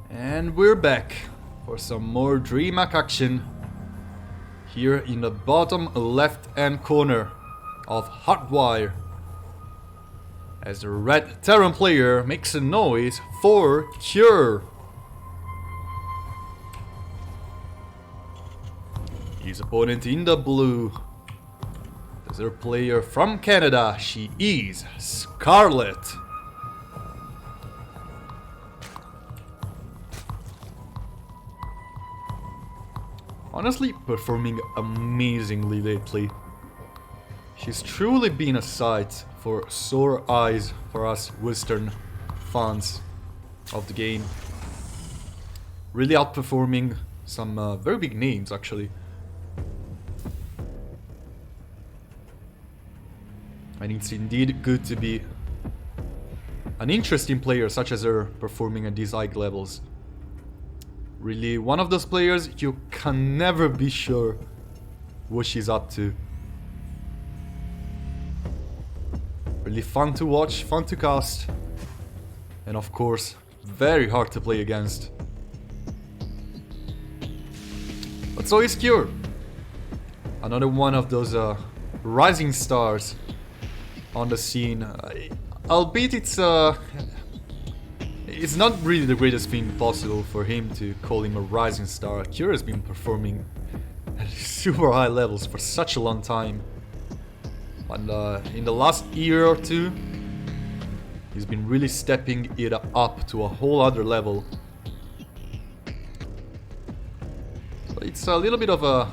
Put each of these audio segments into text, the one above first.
And we're back for some more DreamHack action here in the bottom left hand corner of Hardwire, as the red Terran player makes a noise for Cure. His opponent in the blue is a player from Canada. She is Scarlett. Honestly, performing amazingly lately. She's truly been a sight for sore eyes for us Western fans of the game. Really outperforming some very big names, actually. And it's indeed good to be an interesting player such as her performing at these high levels. Really one of those players you can never be sure what she's up to. Really fun to watch, fun to cast, and of course very hard to play against. But so is Cure. Another one of those rising stars on the scene, albeit it's not really the greatest thing possible for him to call him a rising star. Cure has been performing at super high levels for such a long time. And in the last year or two, he's been really stepping it up to a whole other level. So it's a little bit of a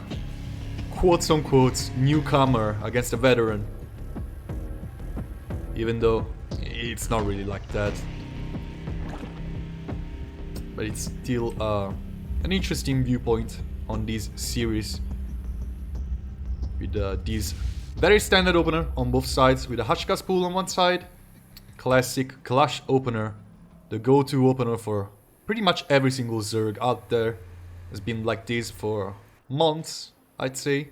quotes-unquote newcomer against a veteran. Even though it's not really like that. But it's still an interesting viewpoint on this series. With this very standard opener on both sides, with a Hashkas pool on one side, classic Clash opener, the go-to opener for pretty much every single Zerg out there. Has been like this for months, I'd say.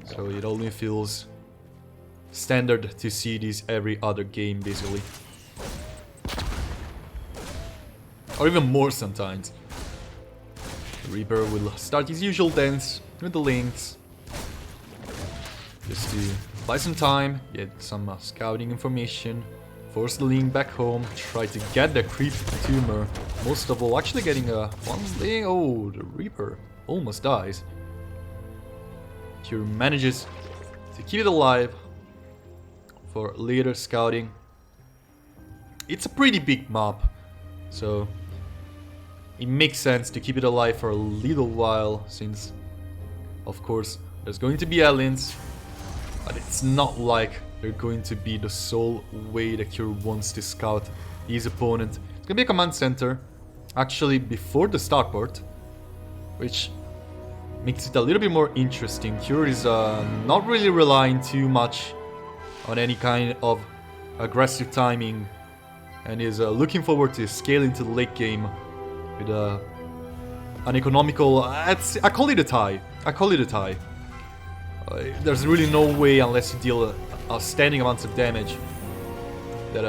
So it only feels standard to see this every other game, basically. Or even more sometimes. The Reaper will start his usual dance with the links. Just to buy some time, get some scouting information, force the link back home, try to get the creep tumor. Most of all, actually getting one thing. Oh, the Reaper almost dies. Cure manages to keep it alive for later scouting. It's a pretty big map, so it makes sense to keep it alive for a little while, since of course there's going to be aliens, but it's not like they're going to be the sole way that Cure wants to scout his opponent. It's gonna be a command center, actually before the starport, which makes it a little bit more interesting. Cure is not really relying too much on any kind of aggressive timing, and is looking forward to scale into the late game with an economical. I call it a tie. There's really no way, unless you deal outstanding amounts of damage, that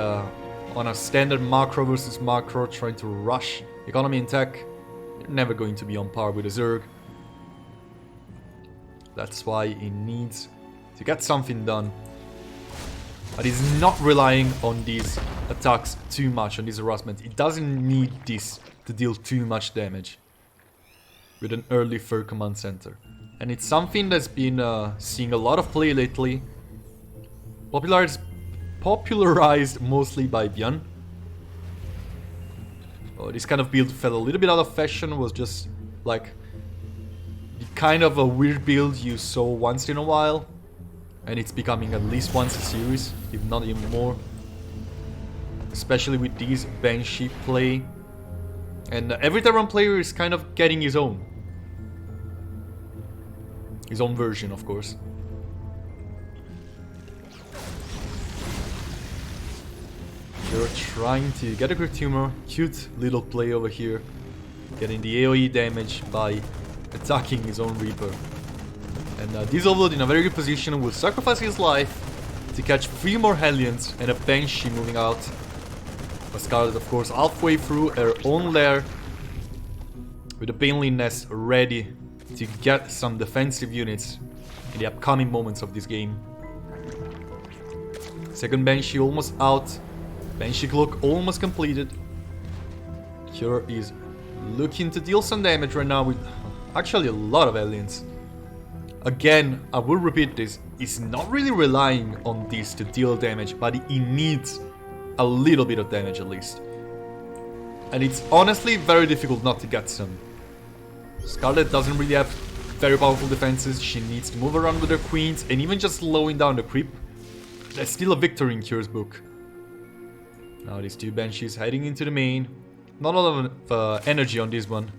on a standard macro versus macro trying to rush economy and tech, you're never going to be on par with a Zerg. That's why he needs to get something done. But he's not relying on these attacks too much, on this harassment. He doesn't need this to deal too much damage with an early third command center. And it's something that's been seeing a lot of play lately. Popularized mostly by Björn. This kind of build fell a little bit out of fashion, was just like the kind of a weird build you saw once in a while. And it's becoming at least once a series, if not even more. Especially with these Banshee play. And every Terran player is kind of getting his own. His own version, of course. You're trying to get a crit tumor. Cute little play over here. Getting the AoE damage by attacking his own Reaper. And this Overlord in a very good position will sacrifice his life to catch 3 more Hellions and a Banshee moving out. But Scarlett, of course, halfway through her own lair with the Banelin Nest ready to get some defensive units in the upcoming moments of this game. Second Banshee almost out. Banshee Cloak almost completed. Cure is looking to deal some damage right now with actually a lot of aliens. Again, I will repeat this, he's not really relying on this to deal damage, but he needs a little bit of damage at least. And it's honestly very difficult not to get some. Scarlett doesn't really have very powerful defenses, she needs to move around with her queens, and even just slowing down the creep, there's still a victory in Cure's book. Now these two Banshees heading into the main. Not a lot of energy on this one.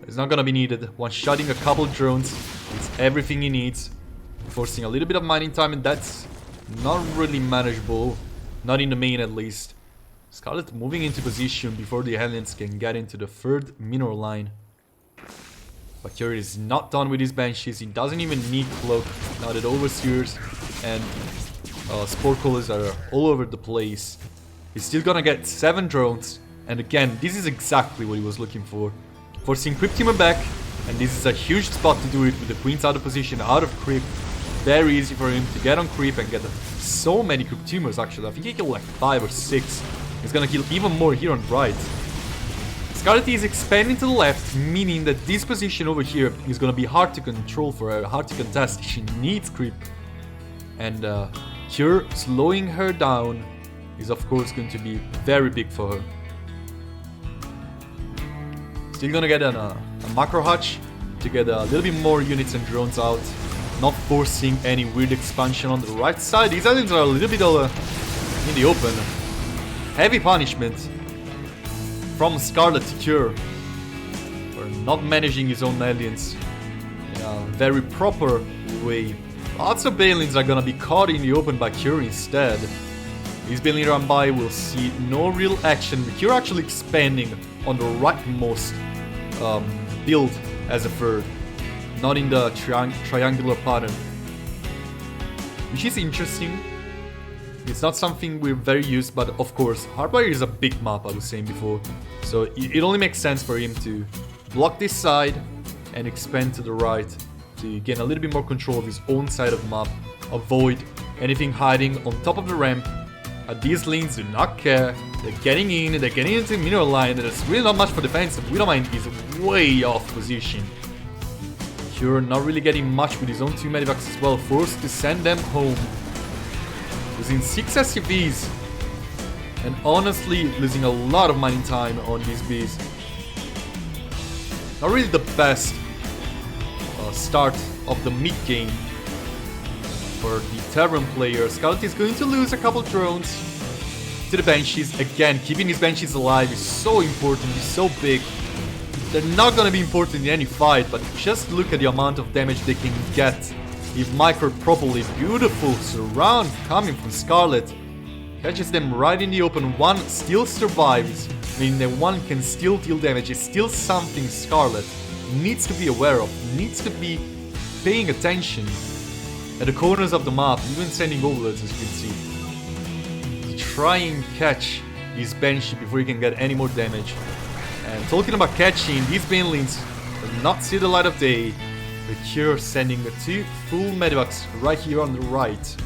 It's not gonna be needed. One-shotting a couple drones, it's everything he needs. Forcing a little bit of mining time, and that's not really manageable. Not in the main at least. Scarlett moving into position before the aliens can get into the third mineral line. But Cure is not done with his Banshees, he doesn't even need Cloak. Now that Overseers and Spore Callers are all over the place. He's still gonna get 7 drones. And again, this is exactly what he was looking for. Forcing Creep Teamer back, and this is a huge spot to do it with the Queens out of position, out of Creep. Very easy for him to get on Creep and get so many Creep Teamers actually. I think he killed like 5 or 6. He's gonna kill even more here on the right. Scarlett is expanding to the left, meaning that this position over here is gonna be hard to control for her, hard to contest. She needs Creep. And Cure slowing her down is of course going to be very big for her. Still gonna get a macro hatch to get a little bit more units and drones out. Not forcing any weird expansion on the right side. These aliens are a little bit in the open. Heavy punishment from Scarlett to Cure for not managing his own aliens in a very proper way. Lots of Banelins are gonna be caught in the open by Cure instead. This Banelin run by will see no real action. Cure actually expanding on the rightmost build as a third, not in the triangular pattern, which is interesting. It's not something we're very used, but of course Hardwire is a big map, I was saying before, so it only makes sense for him to block this side and expand to the right to gain a little bit more control of his own side of the map, avoid anything hiding on top of the ramp. These lanes do not care. They're getting in, they're getting into the mineral line, there's really not much for defense. Widowmine is way off position. Cure not really getting much with his own 2 medivacs as well, forced to send them home. Losing 6 SCVs. And honestly, losing a lot of mining time on these bees. Not really the best start of the mid-game for the Terran player. Scarlett is going to lose a couple drones to the Banshees. Again, keeping these Banshees alive is so important, is so big. They're not gonna be important in any fight, but just look at the amount of damage they can get if microed properly. Beautiful surround coming from Scarlett. Catches them right in the open. One still survives, meaning that one can still deal damage. It's still something Scarlett needs to be aware of, needs to be paying attention at the corners of the map, even sending overloads as you can see. Try and catch this Banshee before he can get any more damage. And talking about catching, these Banelins will not see the light of day. The Cure sending the 2 full medivacs right here on the right.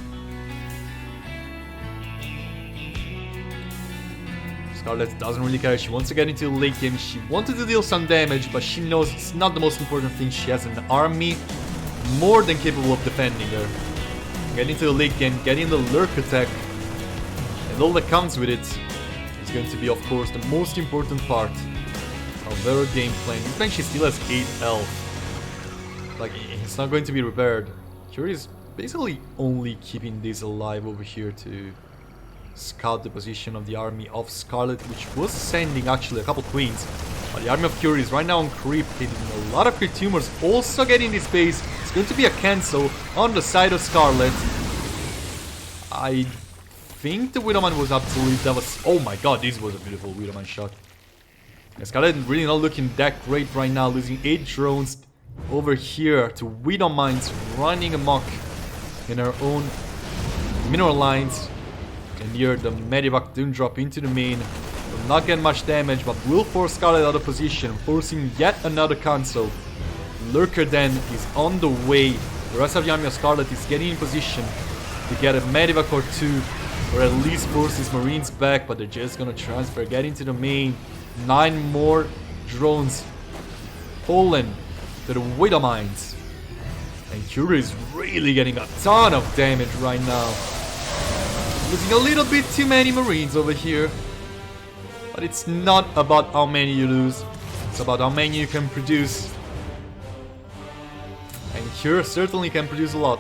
Scarlett doesn't really care, she wants to get into the late game, she wanted to deal some damage, but she knows it's not the most important thing. She has an army more than capable of defending her. Getting into the late game, getting the lurk attack, and all that comes with it is going to be, of course, the most important part of her game plan. This Banshee still has 8 health. Like, it's not going to be repaired. Cure is basically only keeping this alive over here to scout the position of the army of Scarlett, which was sending actually a couple queens. But the army of Cure is right now on creep, hitting a lot of crit tumors, also getting this base. It's going to be a cancel on the side of Scarlett. I think the Widowman was up to it. That was, oh my god, this was a beautiful Widowman shot. Yeah, Scarlett really not looking that great right now, losing 8 drones over here to Widowmines running amok in her own mineral lines. And here the Medivac doom drop into the main. Will not get much damage, but will force Scarlett out of position, forcing yet another cancel. Lurker then is on the way. The rest of the army of Scarlett is getting in position to get a Medivac or two, or at least force his Marines back, but they're just gonna transfer, get into the main. 9 more drones fallen to the Widow Mines. And Curie is really getting a ton of damage right now. Losing a little bit too many Marines over here. But it's not about how many you lose, it's about how many you can produce. And Cure certainly can produce a lot.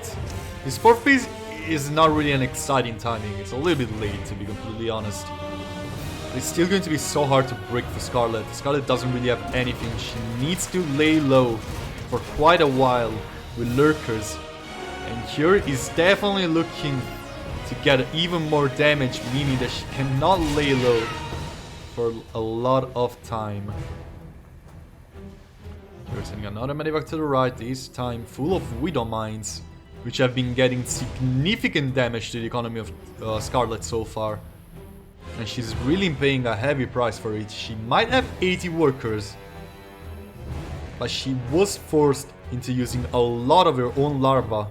His 4th phase is not really an exciting timing, it's a little bit late to be completely honest. But it's still going to be so hard to break for Scarlett. Scarlett doesn't really have anything, she needs to lay low for quite a while with Lurkers. And Cure is definitely looking to get even more damage, meaning that she cannot lay low for a lot of time. We're sending another Medivac to the right, this time full of Widow Mines, which have been getting significant damage to the economy of Scarlett so far. And she's really paying a heavy price for it. She might have 80 workers, but she was forced into using a lot of her own larvae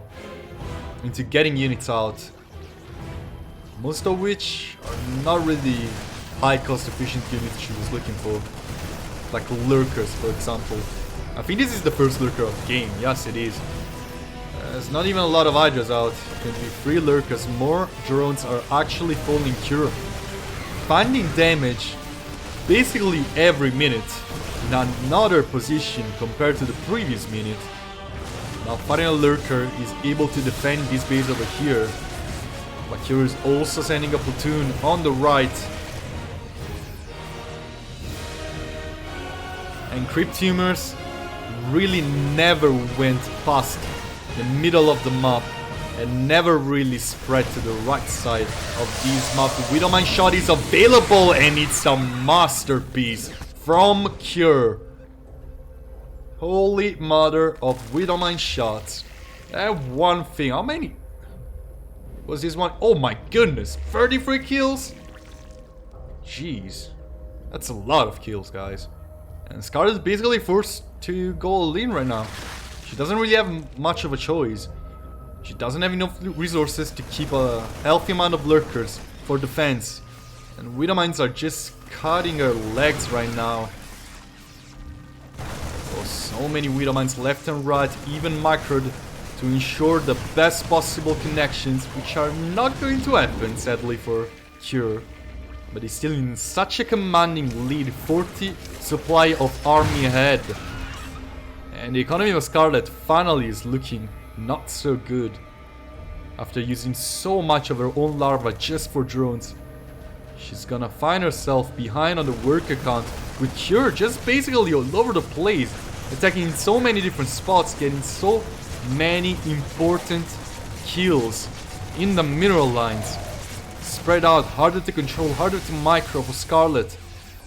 into getting units out, most of which are not really high cost efficient units she was looking for, like Lurkers for example. I think this is the first Lurker of the game, yes it is. There's not even a lot of Hydras out, it's going to be 3 Lurkers, more drones are actually falling Cure. Finding damage basically every minute in another position compared to the previous minute. Now fighting a Lurker is able to defend this base over here. But Cure is also sending a platoon on the right. And Crypt Tumors really never went past the middle of the map and never really spread to the right side of this map. The Widowmine shot is available and it's a masterpiece from Cure. Holy mother of Widowmine shots. That one thing, how many was this one? Oh my goodness, 33 kills? Jeez, that's a lot of kills, guys. And Scarlett is basically forced to go all in right now. She doesn't really have much of a choice. She doesn't have enough resources to keep a healthy amount of Lurkers for defense. And Widowmines are just cutting her legs right now. Oh, so many Widowmines left and right, even microed, to ensure the best possible connections, which are not going to happen, sadly, for Cure. But he's still in such a commanding lead, 40 supply of army ahead. And the economy of Scarlett finally is looking not so good. After using so much of her own larva just for drones, she's gonna find herself behind on the worker count, with Cure just basically all over the place, attacking in so many different spots, getting so many important kills in the mineral lines. Spread out, harder to control, harder to micro for Scarlett.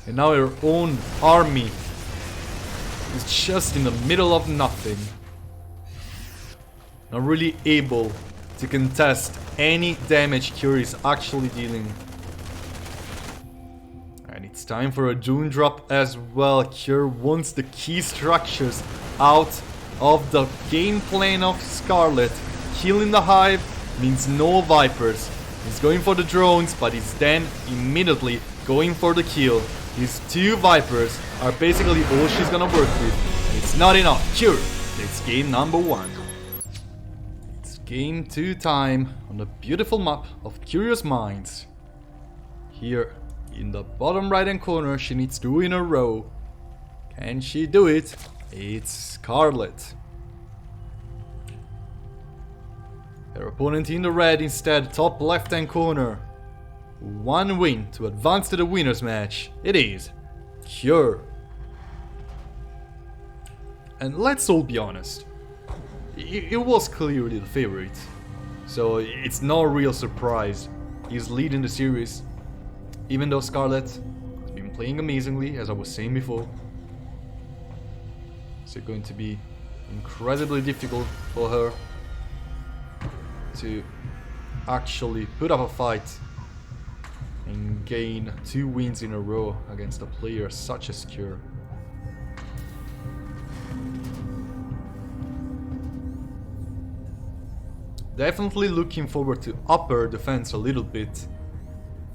And now her own army is just in the middle of nothing. Not really able to contest any damage Cure is actually dealing. And it's time for a Dune drop as well. Cure wants the key structures out of the game plan of Scarlett. Killing the Hive means no Vipers. He's going for the drones, but he's then immediately going for the kill. These 2 Vipers are basically all she's gonna work with. It's not enough. Cure takes game number 1. It's game 2 time on the beautiful map of Curious Minds. Here in the bottom right hand corner, she needs 2 in a row. Can she do it? It's Scarlett. Her opponent in the red instead, top left hand corner. 1 win to advance to the winners match. It is Cure. And let's all be honest, it was clearly the favorite, so it's no real surprise he's leading the series, even though Scarlett has been playing amazingly, as I was saying before. It's going to be incredibly difficult for her to actually put up a fight and gain 2 wins in a row against a player such as Cure. Definitely looking forward to upper defense a little bit.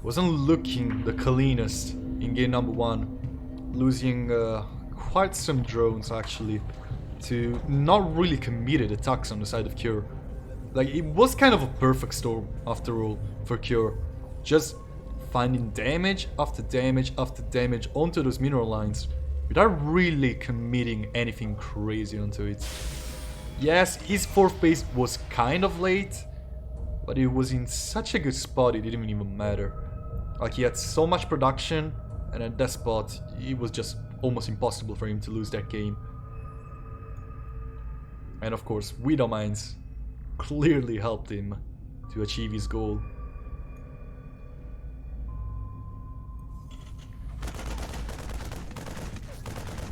Wasn't looking the cleanest in game number 1, losing quite some drones actually to not really committed attacks on the side of Cure. Like, it was kind of a perfect storm after all for Cure, just finding damage after damage after damage onto those mineral lines without really committing anything crazy onto it. Yes, his 4th base was kind of late, but it was in such a good spot it didn't even matter. Like, he had so much production, and at that spot it was just almost impossible for him to lose that game. And of course, Widow Mines clearly helped him to achieve his goal.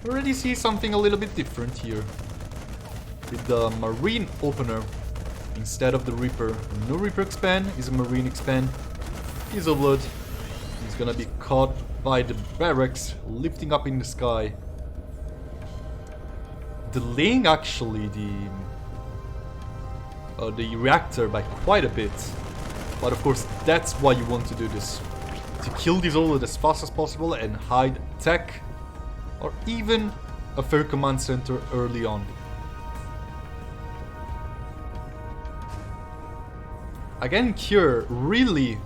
Already see something a little bit different here. With the Marine opener instead of the Reaper. No Reaper expand, is a Marine expand. Isoblood is gonna be caught by the barracks lifting up in the sky. Delaying actually the reactor by quite a bit. But of course that's why you want to do this. To kill this Isoblood as fast as possible and hide tech or even a fair command center early on. Again, Cure really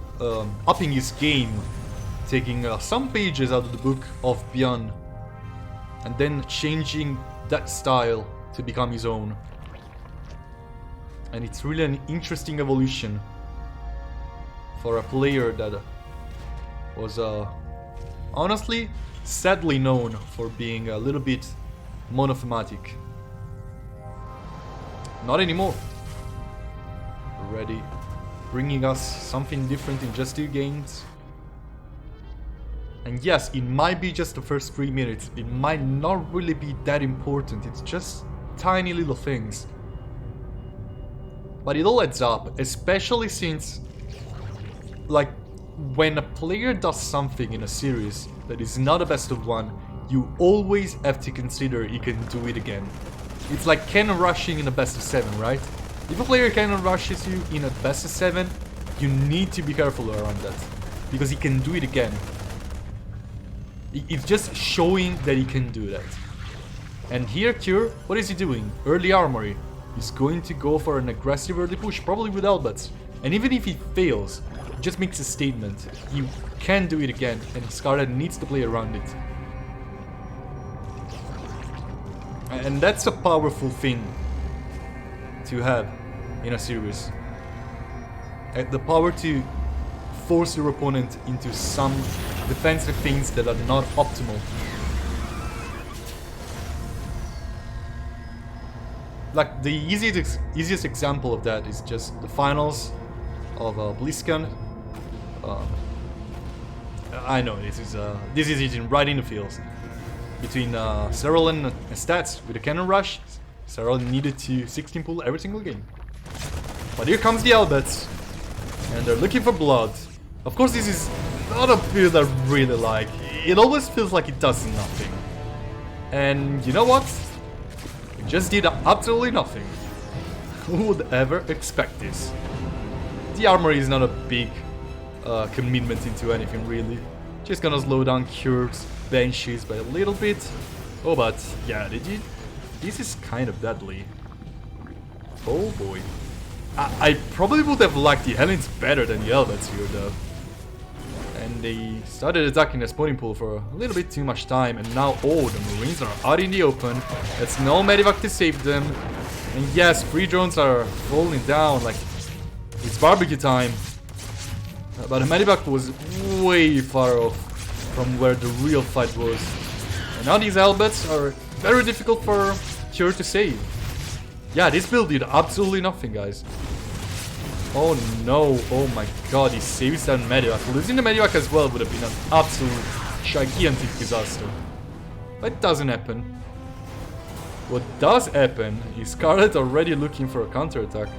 upping his game, taking some pages out of the book of Beyond and then changing that style to become his own. And it's really an interesting evolution for a player that was honestly, sadly known for being a little bit monothematic. Not anymore. Already bringing us something different in just 2 games. And yes, it might be just the first 3 minutes, it might not really be that important, it's just tiny little things. But it all adds up, especially since, like, when a player does something in a series that is not a best of 1, you always have to consider he can do it again. It's like cannon rushing in a best of 7, right? If a player cannon rushes you in a best of 7, you need to be careful around that, because he can do it again. It's just showing that he can do that. And here Cure, what is he doing? Early armory. He's going to go for an aggressive early push, probably with Albats. And even if he fails, it just makes a statement. You can do it again, and Scarlett needs to play around it. And that's a powerful thing to have in a series. The power to force your opponent into some defensive things that are not optimal. Like, the easiest example of that is just the finals of BlizzCon. I know this is eating right in the fields between Cyril and Stats with a cannon rush. Cyril needed to 16 pull every single game. But here comes the Albats, and they're looking for blood. Of course, this is not a build I really like. It always feels like it does nothing. And you know what? It just did absolutely nothing. Who would ever expect this? The armory is not a big commitment into anything really. Just gonna slow down Cure's benches by a little bit. Oh, but yeah, this is kind of deadly. Oh boy. I probably would have liked the Helens better than the Albats here though. And they started attacking the spawning pool for a little bit too much time, and now, oh, the Marines are out in the open. There's no medivac to save them. And yes, 3 drones are falling down, like, it's barbecue time. But the medivac was way far off from where the real fight was. And now these Albats are very difficult for Cure to save. Yeah, this build did absolutely nothing, guys. Oh no, oh my god, he saves that medivac. Losing the medivac as well would have been an absolute gigantic disaster. But it doesn't happen. What does happen is Scarlett already looking for a counterattack.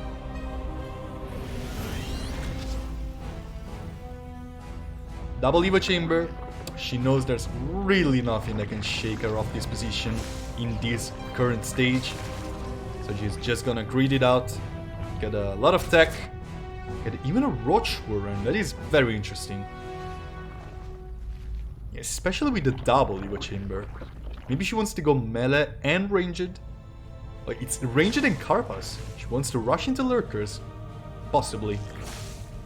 Double Evo Chamber. She knows there's really nothing that can shake her off this position in this current stage. So she's just gonna greed it out. Get a lot of tech. Get even a Roach Warren. That is very interesting. Yeah, especially with the double Evo Chamber. Maybe she wants to go melee and ranged. Like, it's ranged and Carapace. She wants to rush into Lurkers. Possibly.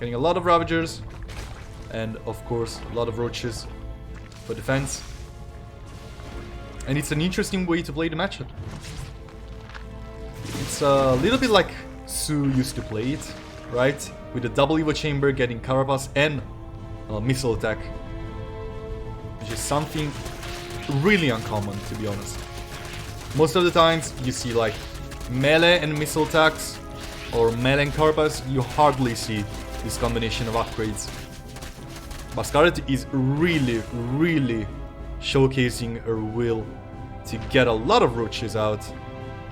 Getting a lot of Ravagers. And, of course, a lot of Roaches for defense. And it's an interesting way to play the matchup. It's a little bit like Su used to play it, right? With the double Evo Chamber, getting Carapace and missile attack. Which is something really uncommon, to be honest. Most of the times you see like melee and missile attacks, or melee and Carapace, you hardly see this combination of upgrades. But Scarlett is really showcasing her will to get a lot of Roaches out,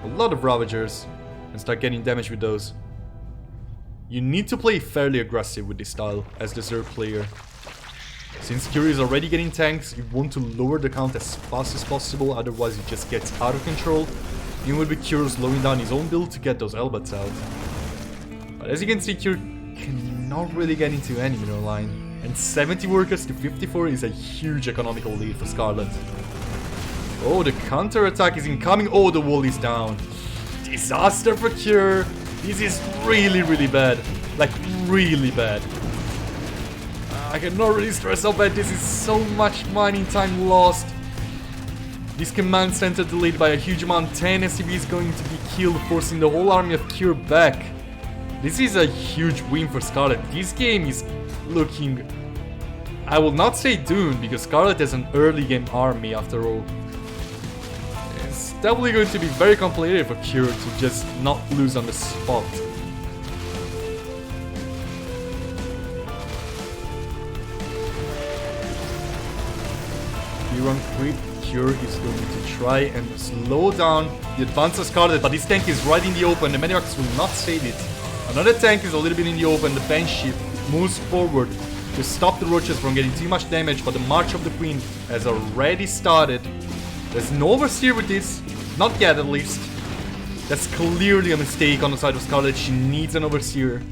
a lot of Ravagers, and start getting damage with those. You need to play fairly aggressive with this style as the Zerg player. Since Cure is already getting tanks, you want to lower the count as fast as possible, otherwise it just gets out of control. Even with Cure slowing down his own build to get those Elbats out. But as you can see, Cure cannot really get into any mineral line. And 70 workers to 54 is a huge economical lead for Scarlett. Oh, the counter attack is incoming. Oh, the wall is down. Disaster for Cure. This is really bad. Like, really bad. I cannot really stress how bad this is. So much mining time lost. This command center delayed by a huge amount. 10 SCVs going to be killed, forcing the whole army of Cure back. This is a huge win for Scarlett. This game is looking, I will not say doomed, because Scarlett has an early game army after all. It's definitely going to be very complicated for Cure to just not lose on the spot. On creep, Cure is going to try and slow down the advance of Scarlett, but this tank is right in the open. The Medivacs will not save it. Another tank is a little bit in the open. The Banshee moves forward to stop the Roaches from getting too much damage, but the March of the Queen has already started. There's no Overseer with this, not yet at least. That's clearly a mistake on the side of Scarlett. She needs an Overseer.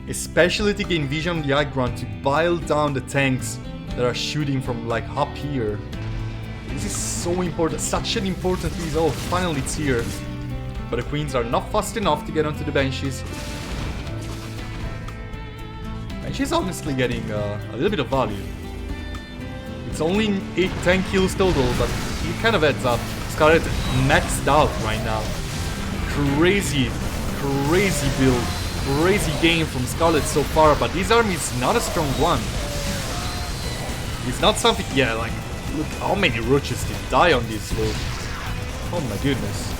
Especially to gain vision on the high ground to bile down the tanks that are shooting from like up here. This is so important, such an important piece. Oh, finally it's here. But the Queens are not fast enough to get onto the Banshees. Banshees honestly getting a little bit of value. It's only 10 kills total, but it kind of adds up. Scarlett maxed out right now. Crazy build. Crazy game from Scarlett so far, but this army is not a strong one. It's not something, yeah, like, look how many Roaches did die on this load. Oh my goodness.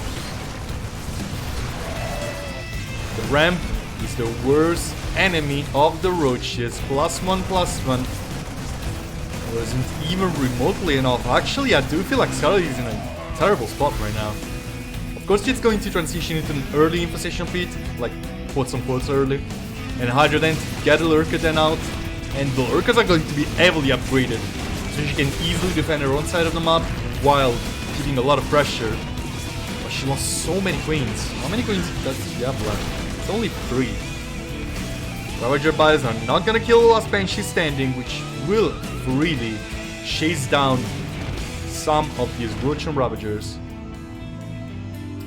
The ramp is the worst enemy of the Roaches. +1/+1. Wasn't even remotely enough. Actually, I do feel like Scarlett is in a terrible spot right now. Of course, she's going to transition into an early infestation pit, like quotes-unquote early, and Hydra then to get the Lurker then out, and the Lurkers are going to be heavily upgraded, so she can easily defend her own side of the map while keeping a lot of pressure. But she lost so many Queens. How many Queens does she have left? It's only 3. Ravager Bios are not gonna kill the last Banshee standing, which will really chase down some of these Roach and Ravagers.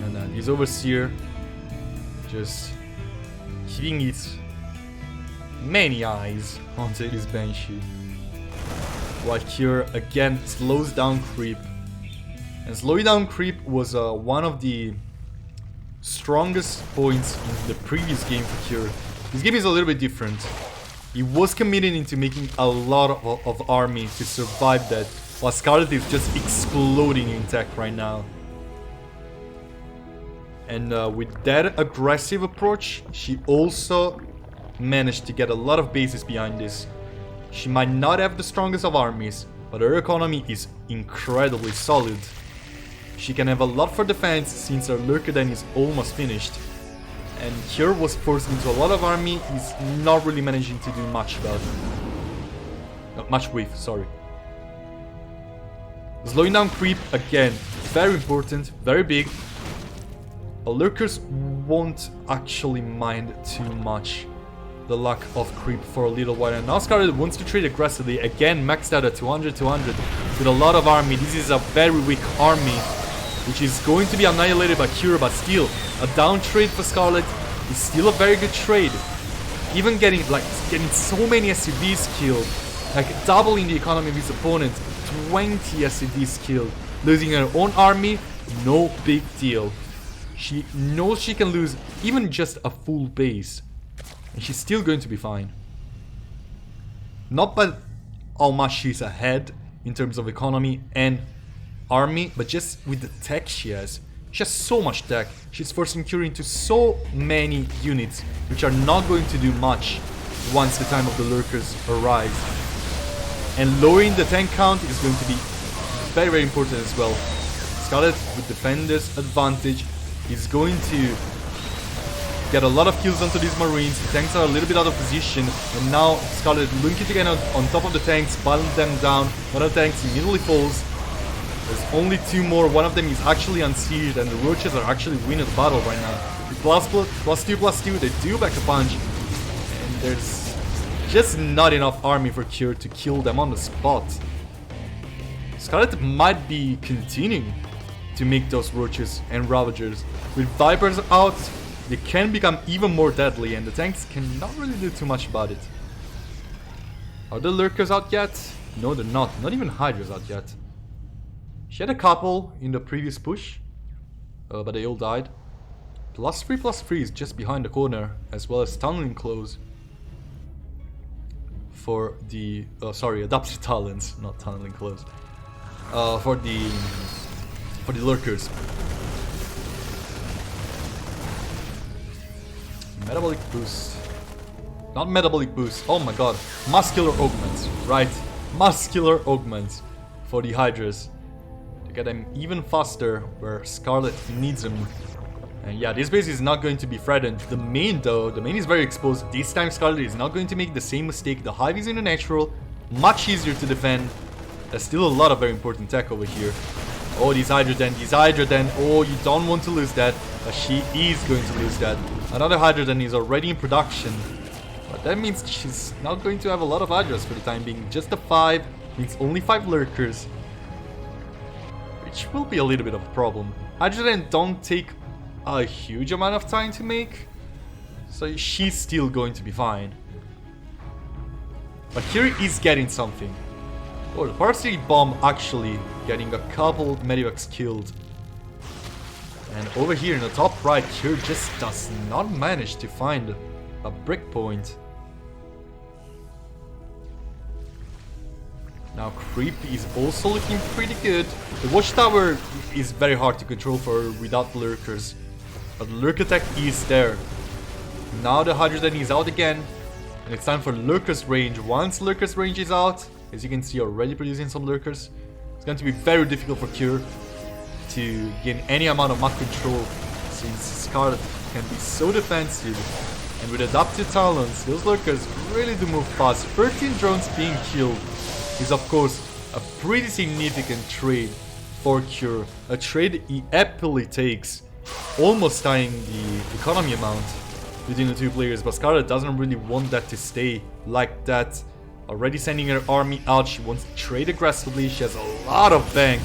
And this Overseer just keeping its many eyes onto this Banshee. While Cure again slows down creep. And slowing down creep was one of the strongest points in the previous game for Cure. This game is a little bit different. He was committed into making a lot of army to survive that, while Scarlett is just exploding in tech right now. And with that aggressive approach, she also managed to get a lot of bases behind this. She might not have the strongest of armies, but her economy is incredibly solid. She can have a lot for defense since her Lurker Den is almost finished. And Cure was forced into a lot of army. He's not really managing to do much about it. Not much with, sorry. Slowing down creep, again, very important, very big. Lurkers won't actually mind too much the lack of creep for a little while. And now Scarlett wants to trade aggressively, again maxed out at 200, 200 with a lot of army. This is a very weak army, which is going to be annihilated by Cure, but still, a down trade for Scarlett is still a very good trade. Even getting so many SCVs killed, like doubling the economy of his opponent, 20 SCVs killed, losing her own army, no big deal. She knows she can lose even just a full base, and she's still going to be fine. Not by how much she's ahead in terms of economy and army, but just with the tech she has. She has so much tech. She's forcing Cure into so many units, which are not going to do much once the time of the Lurkers arrives. And lowering the tank count is going to be very, very important as well. Scarlett, with Defender's advantage, is going to get a lot of kills onto these Marines. The tanks are a little bit out of position, and now Scarlett looking to get on top of the tanks, balance them down. One of the tanks immediately falls. There's only two more. One of them is actually unsealed, and the roaches are actually winning the battle right now. With +2/+2, they do back a punch, and there's just not enough army for Cure to kill them on the spot. Scarlett might be continuing to make those roaches and ravagers. With Vipers out, they can become even more deadly, and the tanks cannot really do too much about it. Are the Lurkers out yet? No, they're not. Not even Hydra's out yet. She had a couple in the previous push, but they all died. +3/+3 is just behind the corner, as well as tunneling close for the adaptive talents, not tunneling close. For the Lurkers. Metabolic boost. Not metabolic boost. Oh my god. Muscular augments. Right. Muscular augments for the Hydras. To get them even faster where Scarlett needs them. And yeah, this base is not going to be threatened. The main though, the main is very exposed. This time Scarlett is not going to make the same mistake. The hive is in the natural. Much easier to defend. There's still a lot of very important tech over here. Oh, this Hydra Den. Oh, you don't want to lose that. But she is going to lose that. Another Hydra Den is already in production. But that means she's not going to have a lot of Hydras for the time being. Just a 5 means only 5 Lurkers. Which will be a little bit of a problem. Hydra Den don't take a huge amount of time to make. So she's still going to be fine. But here is getting something. Oh, the Parsley Bomb actually getting a couple Medivacs killed. And over here in the top right, Cure just does not manage to find a breakpoint. Now Creep is also looking pretty good. The Watchtower is very hard to control for her without Lurkers. But the Lurk attack is there. Now the Hydra Den is out again. And it's time for Lurker's range. Once Lurker's range is out, as you can see, already producing some Lurkers, it's going to be very difficult for Cure to gain any amount of map control, since Scarlett can be so defensive. And with adaptive talents, those Lurkers really do move fast. 13 drones being killed is of course a pretty significant trade for Cure. A trade he happily takes, almost tying the economy amount between the two players, but Scarlett doesn't really want that to stay like that. Already sending her army out, she wants to trade aggressively, she has a lot of bank.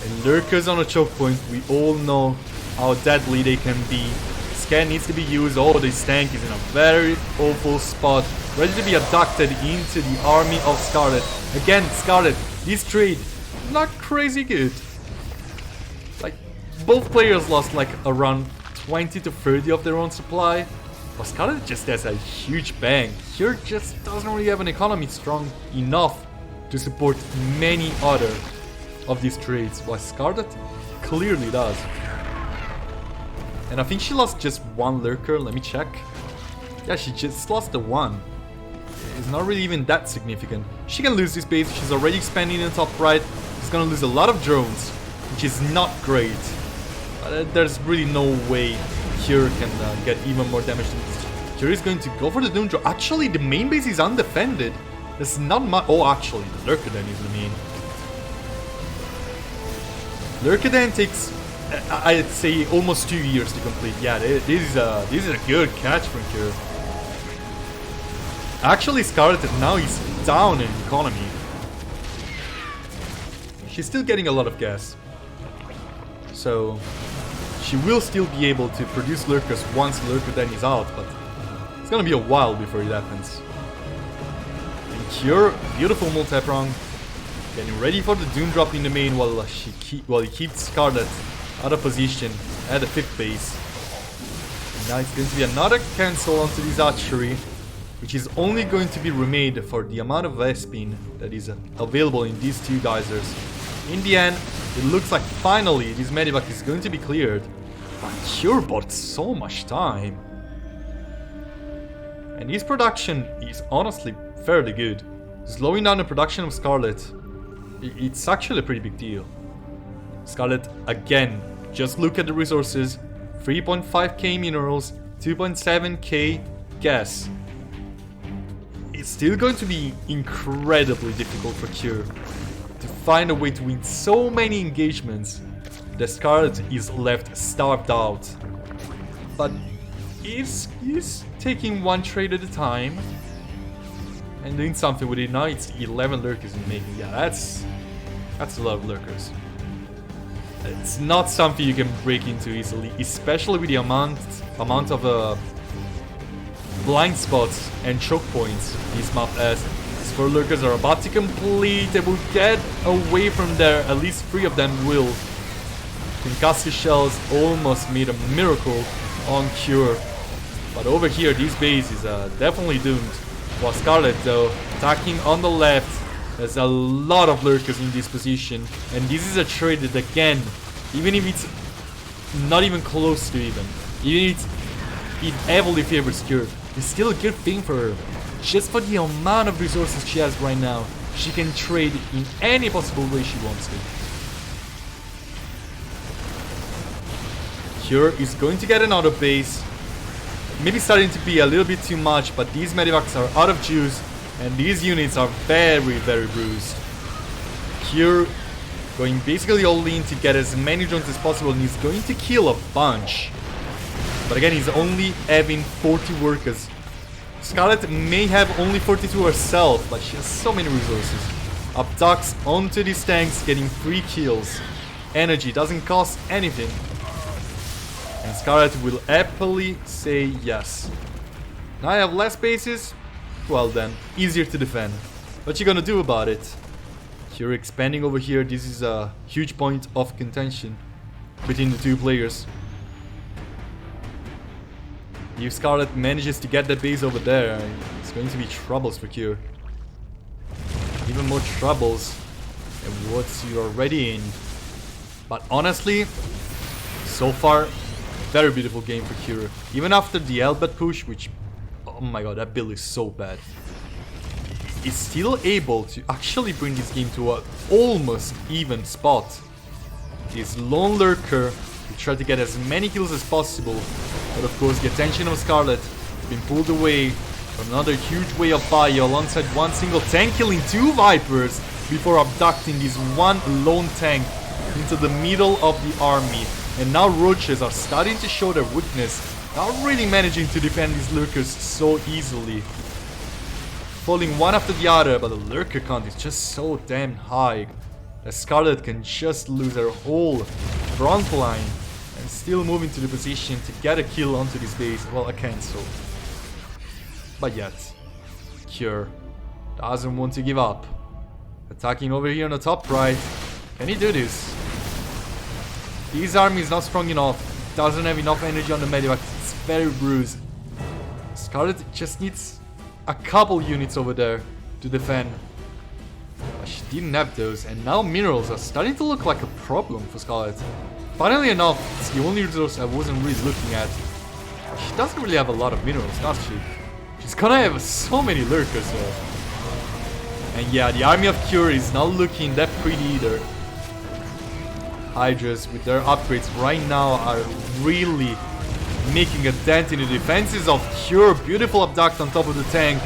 And Lurkers on a choke point, we all know how deadly they can be. Scan needs to be used. Oh, this tank is in a very awful spot, ready to be abducted into the army of Scarlett. Again, Scarlett, this trade, not crazy good. Like, both players lost like around 20 to 30 of their own supply. But Scarlett just has a huge bang. Cure just doesn't really have an economy strong enough to support many other of these trades, while Scarlett clearly does. And I think she lost just one Lurker, let me check. Yeah, she just lost the one. It's not really even that significant. She can lose this base, she's already expanding in the top right. She's gonna lose a lot of drones, which is not great. There's really no way Cure can get even more damage. Cure is going to go for the Doom Drop. Actually, the main base is undefended. There's not much. Oh, actually, the Lurker Den is the main. Lurker Den takes, I'd say, almost 2 years to complete. Yeah, this is a good catch from Cure. Actually, Scarlett now is down in economy. She's still getting a lot of gas. So she will still be able to produce Lurkers once Lurker Den is out, but it's gonna be a while before it happens. And Cure, beautiful multi-prong, getting ready for the Doom Drop in the main while he keeps Scarlett out of position at the 5th base. And now it's going to be another cancel onto this archery, which is only going to be remade for the amount of Vespin that is available in these 2 geysers. In the end, it looks like finally this medivac is going to be cleared. But Cure bought so much time. And his production is honestly fairly good. Slowing down the production of Scarlett, it's actually a pretty big deal. Scarlett, again, just look at the resources. 3.5k minerals, 2.7k gas. It's still going to be incredibly difficult for Cure to find a way to win so many engagements that Scarlett is left starved out. But he's taking one trade at a time and doing something with it. Now it's 11 lurkers in making. Yeah, that's a lot of lurkers. It's not something you can break into easily, especially with the amount of blind spots and choke points this map has. These 4 lurkers are about to complete. They will get away from there. At least 3 of them will. Concussive shells almost made a miracle on Cure. But over here, this base is definitely doomed. While Scarlett, though, attacking on the left. There's a lot of lurkers in this position. And this is a trade that, again, even if it's not even close to even if it heavily favors Cure, it's still a good thing for her. Just for the amount of resources she has right now, she can trade in any possible way she wants to. Cure is going to get another base. Maybe starting to be a little bit too much, but these medivacs are out of juice and these units are very, very bruised. Cure going basically all in to get as many drones as possible, and he's going to kill a bunch. But again, he's only having 40 workers. Scarlett may have only 42 herself, but she has so many resources. Abducts onto these tanks, getting 3 kills. Energy doesn't cost anything. And Scarlett will happily say yes. Now I have less bases? Well then, easier to defend. What you gonna do about it? Cure expanding over here. This is a huge point of contention between the 2 players. If Scarlett manages to get that base over there, it's going to be troubles for Cure. Even more troubles than what you're already in. But honestly, so far, very beautiful game for Cure. Even after the Elbat push, which, oh my god, that build is so bad. Is still able to actually bring this game to an almost even spot. This lone lurker will try to get as many kills as possible, but of course the attention of Scarlett has been pulled away from another huge wave of fire alongside one single tank killing 2 Vipers before abducting this one lone tank into the middle of the army. And now roaches are starting to show their weakness, not really managing to defend these lurkers so easily. Falling one after the other, but the lurker count is just so damn high that Scarlett can just lose her whole front line and still move into the position to get a kill onto this base. Well, a cancel. But yet, Cure doesn't want to give up. Attacking over here on the top right. Can he do this? His army is not strong enough. It doesn't have enough energy on the medivac. It's very bruised. Scarlett just needs a couple units over there to defend. But she didn't have those, and now minerals are starting to look like a problem for Scarlett. Funnily enough, it's the only resource I wasn't really looking at. She doesn't really have a lot of minerals, does she? She's gonna have so many lurkers though. And yeah, the army of Cure is not looking that pretty either. Hydras with their upgrades right now are really making a dent in the defenses of Cure. Beautiful abduct on top of the tank.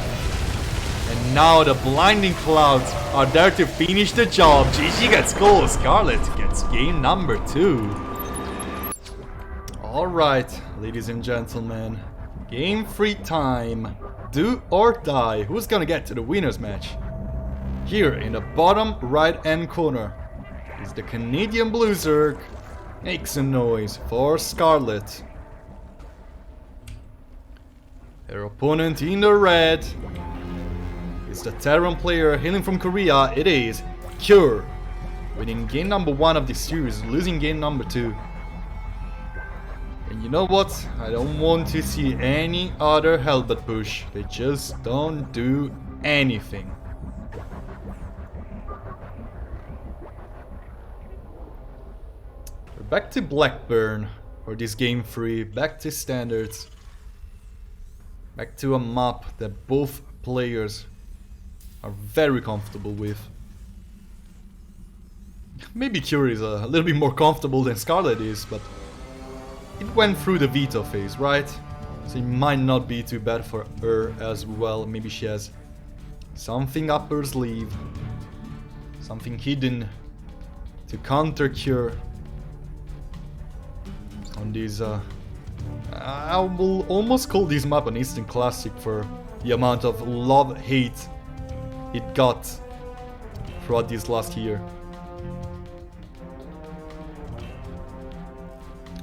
And now the blinding clouds are there to finish the job. GG gets goal. Scarlett gets game number 2. Alright, ladies and gentlemen. Game 3 time. Do or die. Who's gonna get to the winner's match? Here in the bottom right hand corner is the Canadian Blue Zerg. Make some noise for Scarlett. Their opponent in the red is the Terran player hailing from Korea. It is Cure, winning game number 1 of this series, losing game number 2. And you know what? I don't want to see any other Hellbat push. They just don't do anything. We're back to Blackburn for this game 3, back to standards. Back to a map that both players are very comfortable with. Maybe Cure is a little bit more comfortable than Scarlett is, but it went through the veto phase, right? So it might not be too bad for her as well. Maybe she has something up her sleeve, something hidden to counter Cure on these I will almost call this map an instant classic for the amount of love-hate it got throughout this last year.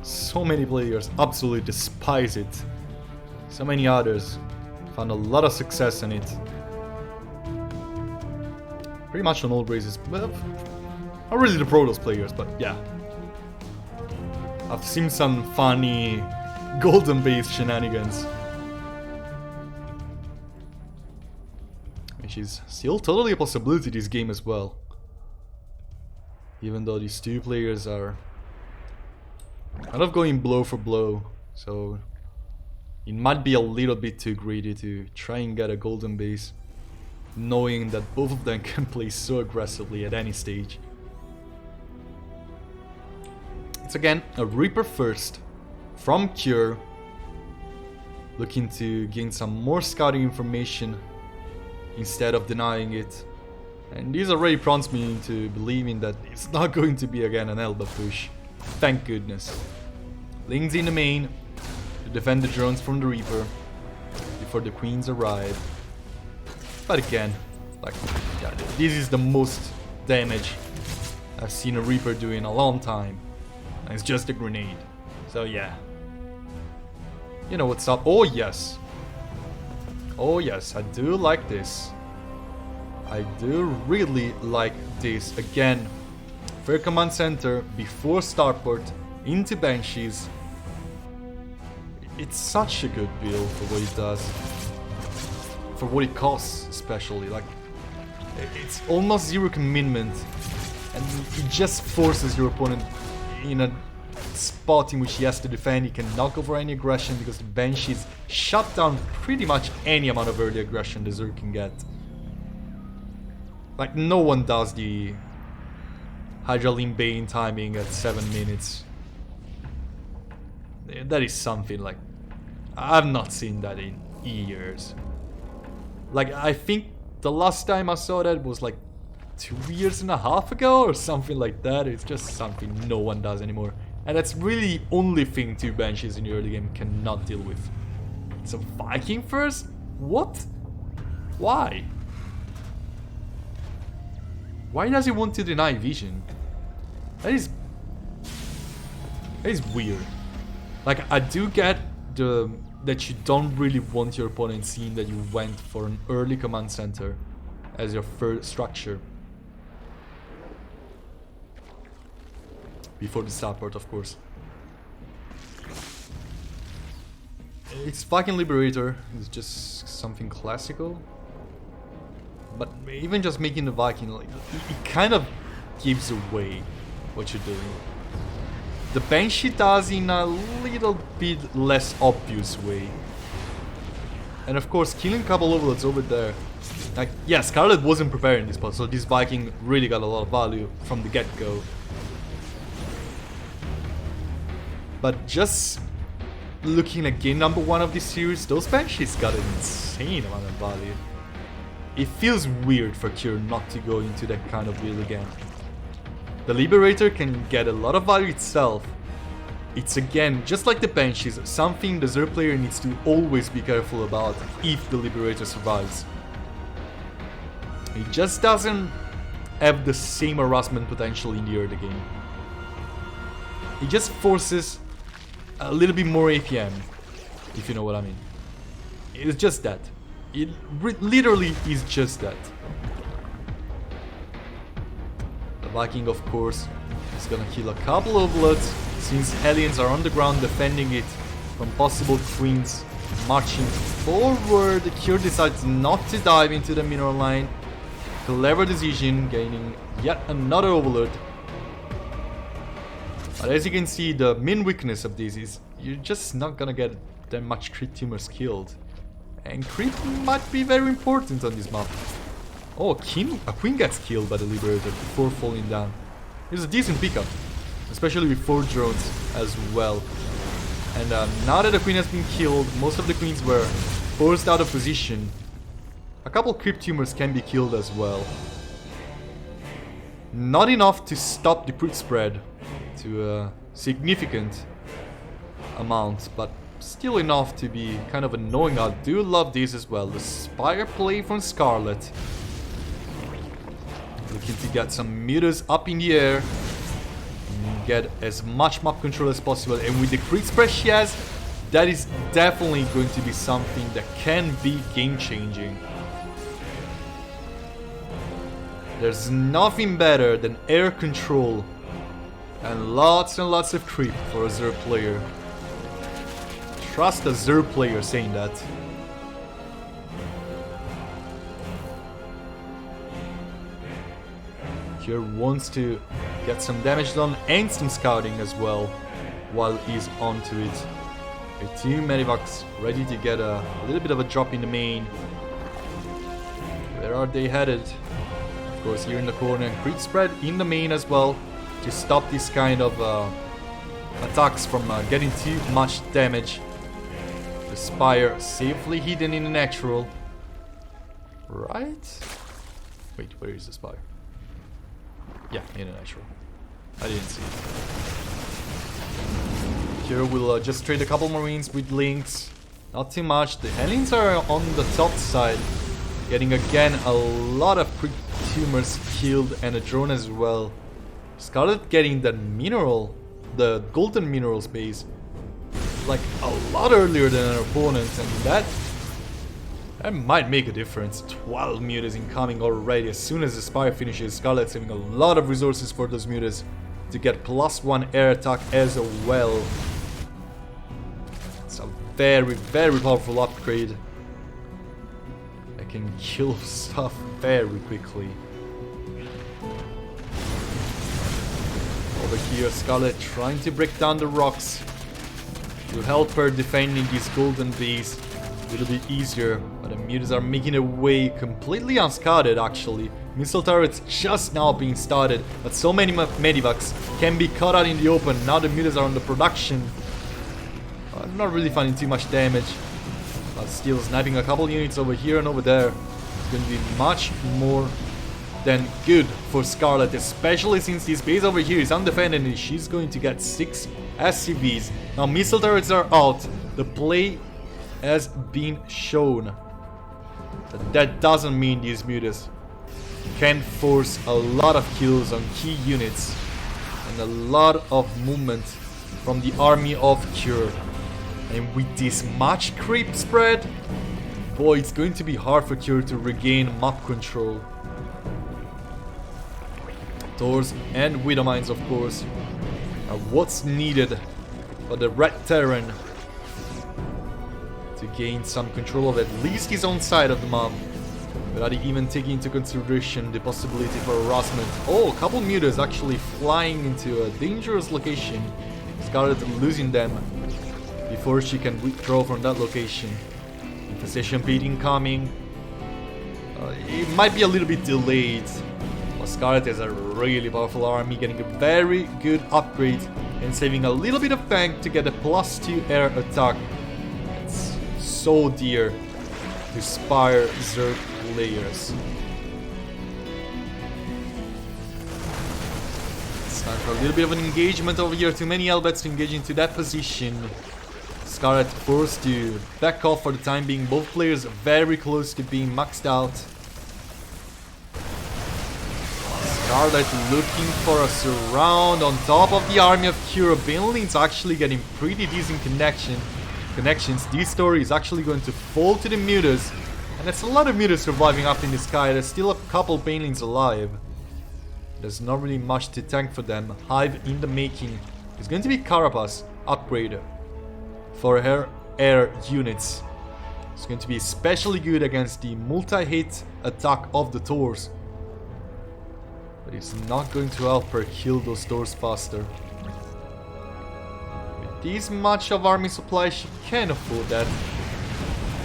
So many players absolutely despise it. So many others found a lot of success in it. Pretty much on all races. Well, not really the Protoss players, but yeah. I've seen some funny golden base shenanigans, which is still totally a possibility this game as well, even though these two players are kind of going blow for blow, so it might be a little bit too greedy to try and get a golden base, knowing that both of them can play so aggressively at any stage. It's again a Reaper first from Cure, looking to gain some more scouting information instead of denying it. And this already prompts me into believing that it's not going to be again an Elba push. Thank goodness. Lings in the main to defend the drones from the Reaper before the Queens arrive. But again, like, yeah, this is the most damage I've seen a Reaper do in a long time. And it's just a grenade. So yeah. You know what's up. Oh yes. Oh yes, I do like this. I do really like this. Again, fair command center before starport into Banshees. It's such a good build for what it does. For what it costs especially. Like, it's almost zero commitment. And it just forces your opponent in a spot in which he has to defend. He can knock over any aggression because the Banshees shut down pretty much any amount of early aggression the Zerg can get. Like, no one does the Hydraline Bane timing at 7 minutes. That is something like, I've not seen that in years. Like, I think the last time I saw that was like 2.5 years ago or something like that. It's just something no one does anymore. And that's really the only thing two Banshees in the early game cannot deal with. So Viking first? What? Why? Why does he want to deny vision? That is weird. Like, I do get that you don't really want your opponent seeing that you went for an early command center as your first structure. Before the starport, of course. It's fucking Liberator. It's just something classical. But even just making the Viking, like, it kind of gives away what you're doing. The Banshee does in a little bit less obvious way. And of course, killing a couple overloads over there. Like, yeah, Scarlett wasn't preparing this spot, so this Viking really got a lot of value from the get-go. But just looking at game number 1 of this series, those Banshees got an insane amount of value. It feels weird for Cure not to go into that kind of build again. The Liberator can get a lot of value itself. It's again, just like the Banshees, something the Zerg player needs to always be careful about if the Liberator survives. It just doesn't have the same harassment potential in the early game. It just forces a little bit more APM, if you know what I mean. It's just that. It literally is just that. The Viking, of course, is gonna kill a couple of Bloods, since Hellions are on the ground defending it from possible Queens marching forward. The Cure decides not to dive into the mineral line. Clever decision, gaining yet another Overlord. But as you can see, the main weakness of this is you're just not gonna get that much creep tumors killed. And creep might be very important on this map. Oh, a Queen gets killed by the Liberator before falling down. It's a decent pickup, especially with 4 drones as well. And now that the Queen has been killed, most of the Queens were forced out of position. A couple creep tumors can be killed as well. Not enough to stop the creep spread to a significant amount, but still enough to be kind of annoying. I do love this as well. The Spire play from Scarlett. Looking to get some meters up in the air. And get as much map control as possible. And with the crit spread she has, that is definitely going to be something that can be game changing. There's nothing better than air control and lots of creep for a Zerg player. Trust a Zerg player saying that. Cure wants to get some damage done and some scouting as well while he's onto it. With 2 Medivacs ready to get a little bit of a drop in the main. Where are they headed? Of course, here in the corner, creep spread in the main as well to stop this kind of attacks from getting too much damage. The Spire safely hidden in the natural. Right? Wait, where is the Spire? Yeah, in the natural. I didn't see it. Here we'll just trade a couple Marines with Lynx. Not too much. The Hellions are on the top side. Getting again a lot of tumors killed and a drone as well. Scarlett getting that mineral, the golden mineral space, like a lot earlier than her opponent, and that might make a difference. 12 mutas incoming already. As soon as the Spire finishes, Scarlett's having a lot of resources for those mutas to get +1 air attack as well. It's a very powerful upgrade. Can kill stuff very quickly. Over here, Scarlett trying to break down the rocks to help her defending these golden bees a little bit easier, but the mutas are making their way completely unscouted actually. Missile turrets just now being started, but so many Medivacs can be caught out in the open. Now the mutas are on the production. I'm not really finding too much damage. But still sniping a couple units over here and over there. It's going to be much more than good for Scarlett, especially since this base over here is undefended and she's going to get 6 SCVs. Now missile turrets are out. The play has been shown. But that doesn't mean these mutas can force a lot of kills on key units and a lot of movement from the army of Cure. And with this much creep spread, boy, it's going to be hard for Cure to regain map control. Doors and Widow Mines, of course, are what's needed for the Red Terran to gain some control of at least his own side of the map, without even taking into consideration the possibility for harassment. Oh, a couple mutas actually flying into a dangerous location. Scarlett losing them before she can withdraw from that location. Infestation pit incoming. It might be a little bit delayed. But Scarlett has a really powerful army, getting a very good upgrade and saving a little bit of tank to get a +2 air attack. It's so dear to Spire Zerg players. It's time for a little bit of an engagement over here. Too many Elbets to engage into that position. Scarlett forced to back off for the time being. Both players very close to being maxed out. Scarlett looking for a surround on top of the army of Kira. Binling's actually getting pretty decent connections. This story is actually going to fall to the Mutas. And there's a lot of Mutas surviving up in the sky. There's still a couple Banelings alive. There's not really much to tank for them. Hive in the making is going to be Carapace upgrade for her air units. It's going to be especially good against the multi-hit attack of the Taurs. But it's not going to help her kill those Taurs faster. With this much of army supply, she can afford that.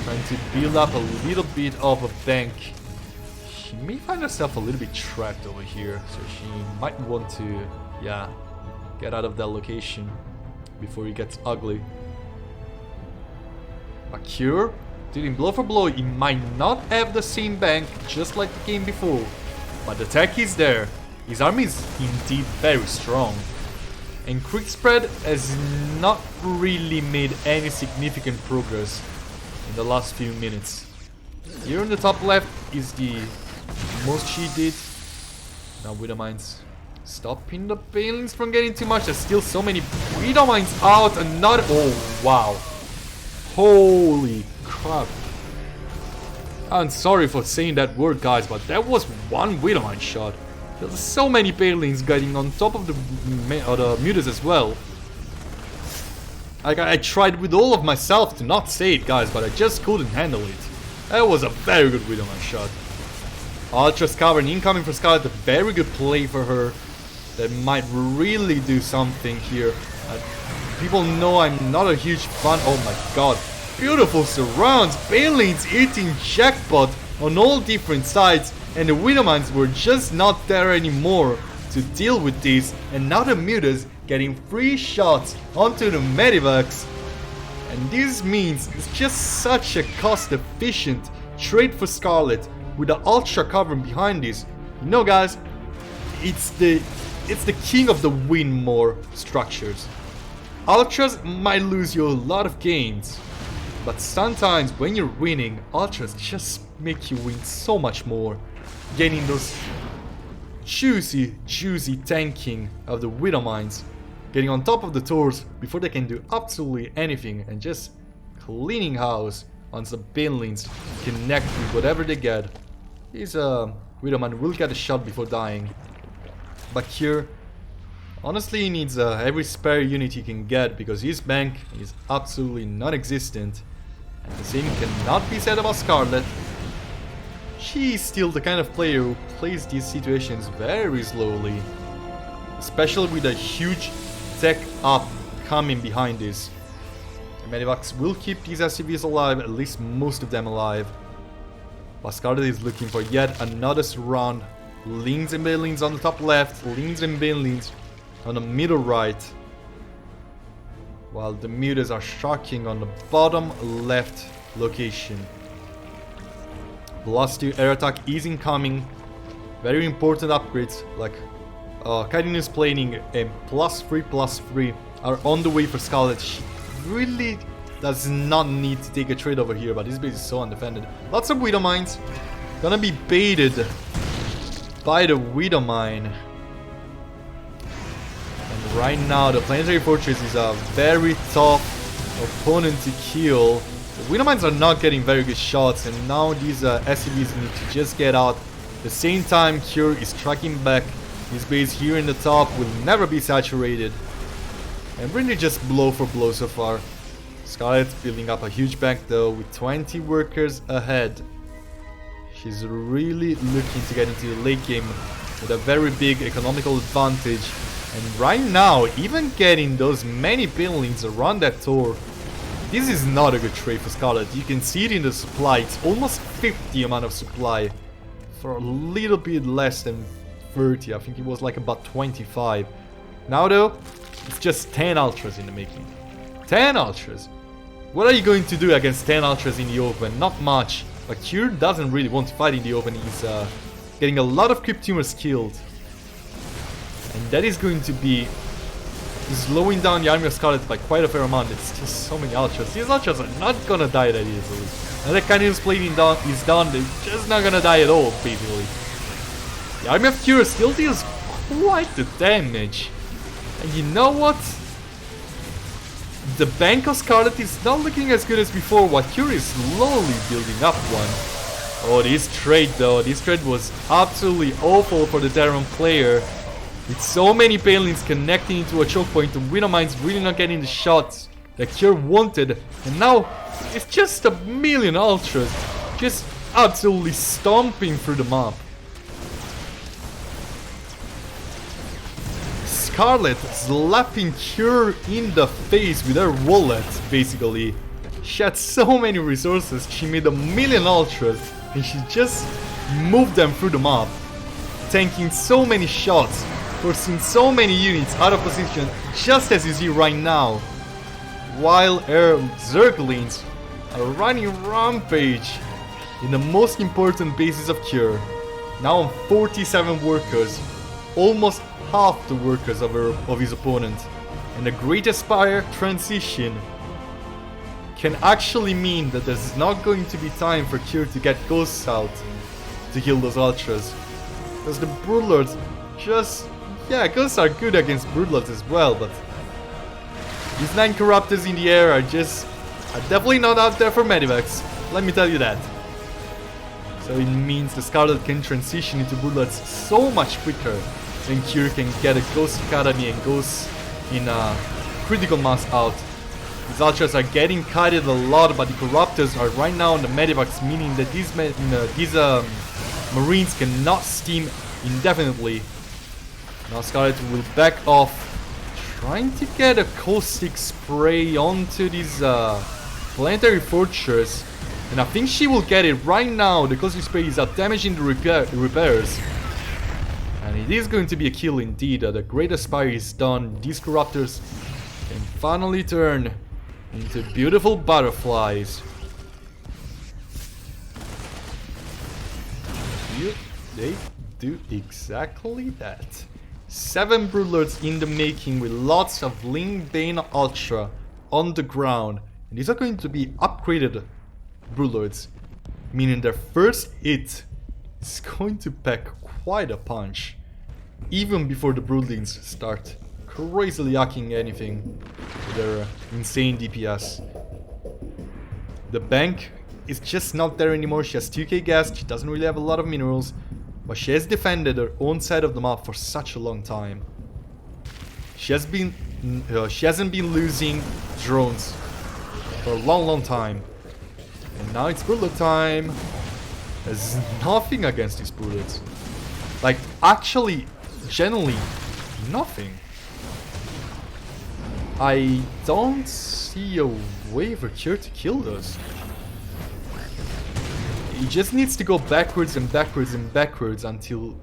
Trying to build up a little bit of a bank. She may find herself a little bit trapped over here, so she might want to, yeah, get out of that location before it gets ugly. Cure, dealing blow for blow. He might not have the same bank just like the game before, but the tech is there. His army is indeed very strong, and quick spread has not really made any significant progress in the last few minutes. Here on the top left is the most she did. Now Widowmines stopping the Banelings from getting too much. There's still so many Widowmines out. Another, oh wow. Holy crap. I'm sorry for saying that word, guys, but that was one Widowmine shot. There's so many Banelings getting on top of the Mutas as well. I tried with all of myself to not say it, guys, but I just couldn't handle it. That was a very good Widowmine shot. Ultra's covering incoming for Scarlett, a very good play for her. That might really do something here. People know I'm not a huge fan. Oh my god. Beautiful surrounds. Banelings hitting jackpot on all different sides. And the Widowmines were just not there anymore to deal with this. And now the Mutas getting free shots onto the Medivacs. And this means it's just such a cost efficient trade for Scarlett with the Ultra covering behind this. You know, guys, it's the king of the win more structures. Ultras might lose you a lot of games, but sometimes when you're winning, Ultras just make you win so much more. Getting those juicy tanking of the Widowmines, getting on top of the Taurs before they can do absolutely anything, and just cleaning house once the Banelings connect with whatever they get. These Widowmine will get a shot before dying. But here, honestly, he needs every spare unit he can get, because his bank is absolutely non-existent. And the same cannot be said about Scarlett. She is still the kind of player who plays these situations very slowly, especially with a huge tech up coming behind this. The Medivacs will keep these SCVs alive, at least most of them alive. But Scarlett is looking for yet another surround. Lings and Banelings on the top left, Lings and Banelings on the middle right. While the Mutas are shocking on the bottom left location. +2 air attack is incoming. Very important upgrades like Kaidinus planing and +3/+3 are on the way for Scarlett. She really does not need to take a trade over here, but this base is so undefended. Lots of Widowmines. Gonna be baited by the Widowmine. And right now the Planetary Fortress is a very tough opponent to kill. The Widowmines are not getting very good shots, and now these SCVs need to just get out. At the same time, Cure is tracking back. His base here in the top will never be saturated. And really just blow for blow so far. Scarlett's building up a huge bank though, with 20 workers ahead. She's really looking to get into the late game with a very big economical advantage. And right now, even getting those many Banelings around that Taur, this is not a good trade for Scarlett. You can see it in the supply. It's almost 50 amount of supply for a little bit less than 30. I think it was like about 25. Now though, It's just 10 ultras in the making. 10 ultras! What are you going to do against 10 ultras in the open? Not much. But Cure doesn't really want to fight in the open. He's getting a lot of Crypt Tumors killed. And that is going to be slowing down the army of Scarlett by quite a fair amount. It's just so many ultras. These ultras are not gonna die that easily. And the Canyon Plating is done, they're just not gonna die at all, basically. The army of Cure still deals quite the damage. And you know what? The bank of Scarlett is not looking as good as before, while Cure is slowly building up one. Oh, this trade though, this trade was absolutely awful for the Terran player. With so many Palins connecting into a choke point, the Widowmine's really not getting the shots that Cure wanted. And now, it's just a million ultras, just absolutely stomping through the map. Scarlett slapping Cure in the face with her wallet, basically. She had so many resources, she made a million ultras, and she just moved them through the map. Tanking so many shots, forcing so many units out of position, just as you see right now. While her Zerglings are running rampage in the most important bases of Cure. Now on 47 workers, almost half the workers of his opponent. And the Great Aspire transition can actually mean that there's not going to be time for Cure to get Ghosts out to kill those Ultras. Because the Broodlords just... yeah, Ghosts are good against Broodlords as well, but these 9 Corruptors in the air are definitely not out there for Medivacs, let me tell you that. So it means the Scarlet can transition into Broodlords so much quicker than Cure can get a Ghost Academy and Ghosts in critical mass out. These Ultras are getting kited a lot, but the Corruptors are right now on the Medivacs, meaning that these Marines cannot steam indefinitely. Now Scarlett will back off, trying to get a caustic spray onto these planetary fortress. And I think she will get it right now. The caustic spray is damaging the repairs. And it is going to be a kill indeed. The Great Aspire is done. These Corruptors can finally turn into beautiful butterflies. They do exactly that. 7 Broodlords in the making with lots of Ling Bane Ultra on the ground. And these are going to be upgraded Broodlords, meaning their first hit is going to pack quite a punch. Even before the Broodlings start crazily hacking anything with their insane DPS. The bank is just not there anymore. She has 2k gas, she doesn't really have a lot of minerals. But she has defended her own side of the map for such a long time. She hasn't been losing drones for a long time. And now it's Broodlord time. There's nothing against these Broodlords. Like, actually, generally, nothing. I don't see a way for Cure to kill those. He just needs to go backwards and backwards and backwards until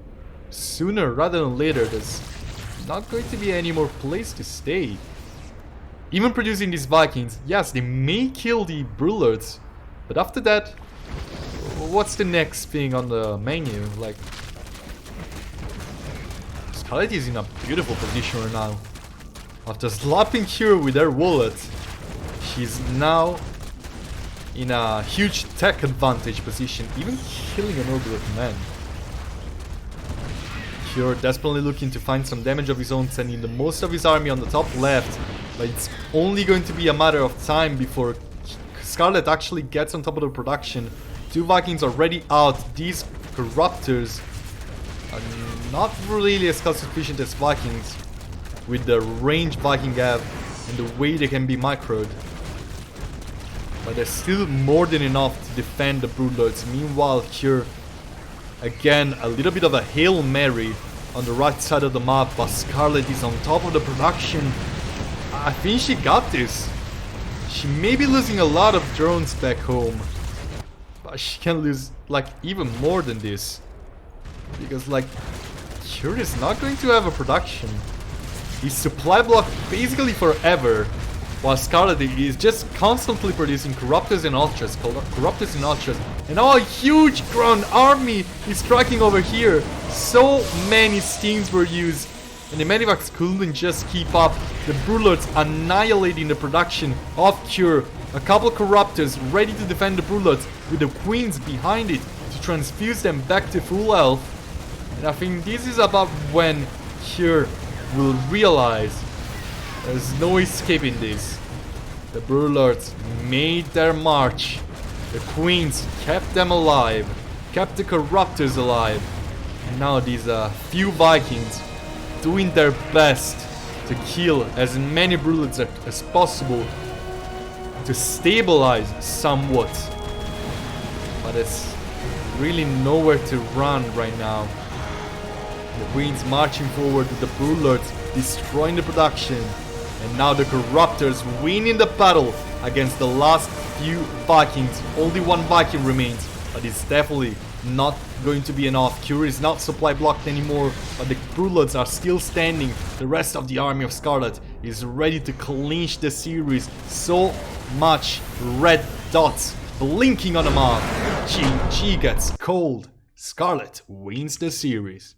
sooner rather than later there's not going to be any more place to stay. Even producing these Vikings, yes, they may kill the Broodlords, but after that, what's the next thing on the menu? Like, Scarlett is in a beautiful position right now. After slapping Cure with her wallet, she's now in a huge tech advantage position, even killing an orbital command. Cure desperately looking to find some damage of his own, sending the most of his army on the top left, but it's only going to be a matter of time before Scarlett actually gets on top of the production. 2 Vikings already out. These Corruptors are not really as cost-efficient as Vikings, with the range Viking have and the way they can be microed. But there's still more than enough to defend the Broodlords. Meanwhile, Cure, again, a little bit of a Hail Mary on the right side of the map, but Scarlett is on top of the production. I think she got this. She may be losing a lot of drones back home, but she can lose, like, even more than this. Because, like, Cure is not going to have a production. is supply block basically forever, while Scarlett is just constantly producing Corruptors and Ultras, Corruptors and Ultras, and now a huge ground army is striking over here. So many stings were used, and the Medivacs couldn't just keep up. The Broodlords annihilating the production of Cure. A couple Corruptors ready to defend the Broodlords with the Queens behind it to transfuse them back to full health. And I think this is about when Cure will realize there's no escaping this. The Broodlords made their march. The Queens kept them alive, kept the Corruptors alive. And now these few Vikings doing their best to kill as many Broodlords as possible to stabilize somewhat. But it's really nowhere to run right now. The Queens marching forward with the Broodlords, destroying the production. And now the Corruptors winning the battle against the last few Vikings. Only one Viking remains, but it's definitely not going to be enough. Cure is not supply blocked anymore, but the Broodlords are still standing. The rest of the army of Scarlett is ready to clinch the series. So much red dots blinking on the map. GG gets cold. Scarlett wins the series.